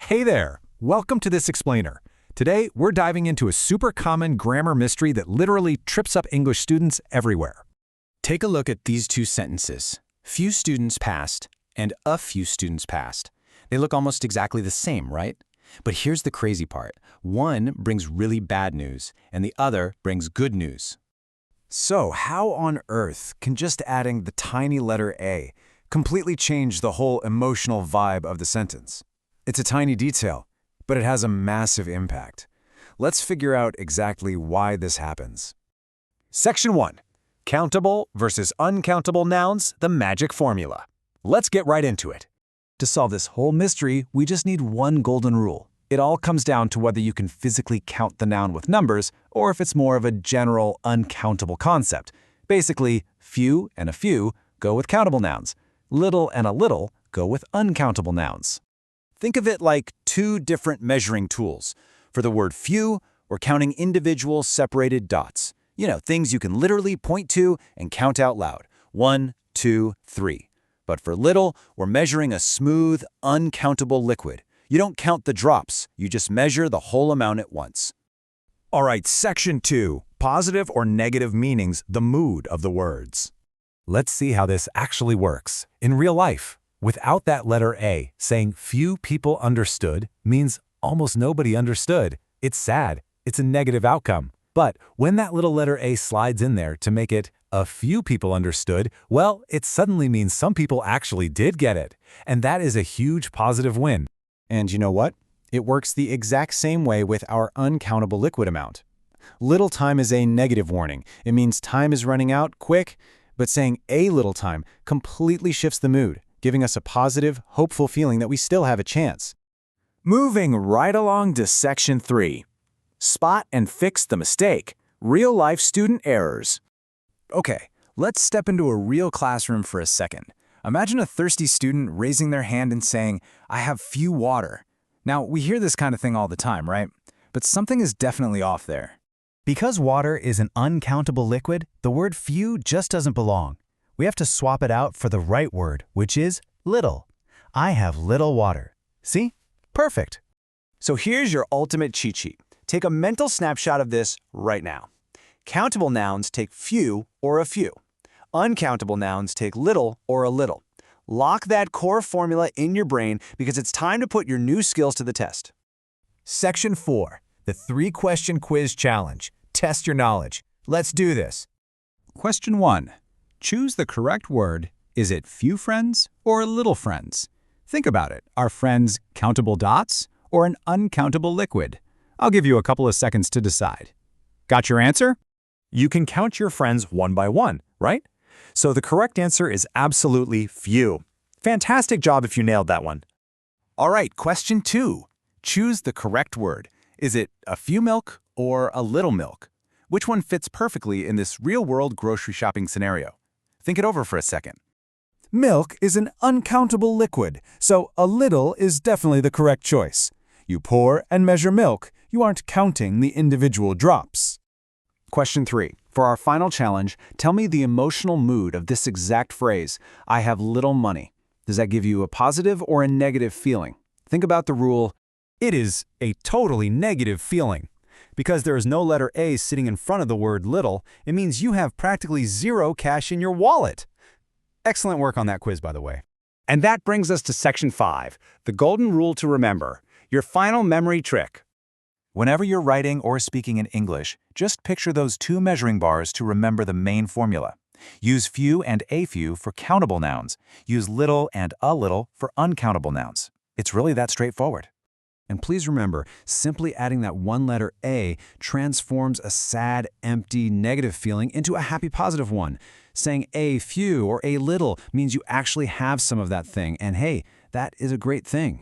Hey there! Welcome to This Explainer. Today, we're diving into a super common grammar mystery that literally trips up English students everywhere. Take a look at these two sentences. Few students passed and a few students passed. They look almost exactly the same, right? But here's the crazy part. One brings really bad news and the other brings good news. So how on earth can just adding the tiny letter A completely change the whole emotional vibe of the sentence? It's a tiny detail, but it has a massive impact. Let's figure out exactly why this happens. Section 1. Countable versus uncountable nouns, the magic formula. Let's get right into it. To solve this whole mystery, we just need one golden rule. It all comes down to whether you can physically count the noun with numbers or if it's more of a general uncountable concept. Basically, few and a few go with countable nouns. Little and a little go with uncountable nouns. Think of it like two different measuring tools. For the word few, we're counting individual separated dots. You know, things you can literally point to and count out loud. 1, 2, 3. But for little, we're measuring a smooth, uncountable liquid. You don't count the drops, you just measure the whole amount at once. All right, Section 2. Positive or negative meanings, the mood of the words. Let's see how this actually works in real life. Without that letter A, saying few people understood means almost nobody understood. It's sad. It's a negative outcome. But when that little letter A slides in there to make it a few people understood, well, it suddenly means some people actually did get it. And that is a huge positive win. And you know what? It works the exact same way with our uncountable liquid amount. Little time is a negative warning. It means time is running out quick, but saying a little time completely shifts the mood, giving us a positive, hopeful feeling that we still have a chance. Moving right along to Section 3. Spot and fix the mistake. Real-life student errors. Okay, let's step into a real classroom for a second. Imagine a thirsty student raising their hand and saying, "I have few water." Now, we hear this kind of thing all the time, right? But something is definitely off there. Because water is an uncountable liquid, the word few just doesn't belong. We have to swap it out for the right word, which is little. I have little water. See? Perfect. So here's your ultimate cheat sheet. Take a mental snapshot of this right now. Countable nouns take few or a few. Uncountable nouns take little or a little. Lock that core formula in your brain because it's time to put your new skills to the test. Section 4. The 3-question quiz challenge. Test your knowledge. Let's do this. Question 1. Choose the correct word. Is it few friends or little friends? Think about it. Are friends countable dots or an uncountable liquid? I'll give you a couple of seconds to decide. Got your answer? You can count your friends one by one, right? So the correct answer is absolutely few. Fantastic job if you nailed that one. All right, question 2. Choose the correct word. Is it a few milk or a little milk? Which one fits perfectly in this real-world grocery shopping scenario? Think it over for a second. Milk is an uncountable liquid, so a little is definitely the correct choice. You pour and measure milk. You aren't counting the individual drops. Question 3. For our final challenge, tell me the emotional mood of this exact phrase, "I have little money." Does that give you a positive or a negative feeling? Think about the rule. It is a totally negative feeling. Because there is no letter A sitting in front of the word little, it means you have practically zero cash in your wallet. Excellent work on that quiz, by the way. And that brings us to Section 5, the golden rule to remember, your final memory trick. Whenever you're writing or speaking in English, just picture those two measuring bars to remember the main formula. Use few and a few for countable nouns. Use little and a little for uncountable nouns. It's really that straightforward. And please remember, simply adding that one letter A transforms a sad, empty, negative feeling into a happy, positive one. Saying a few or a little means you actually have some of that thing, and hey, that is a great thing.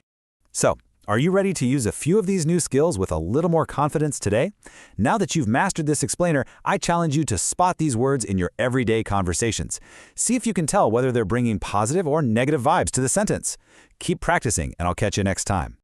So, are you ready to use a few of these new skills with a little more confidence today? Now that you've mastered this explainer, I challenge you to spot these words in your everyday conversations. See if you can tell whether they're bringing positive or negative vibes to the sentence. Keep practicing, and I'll catch you next time.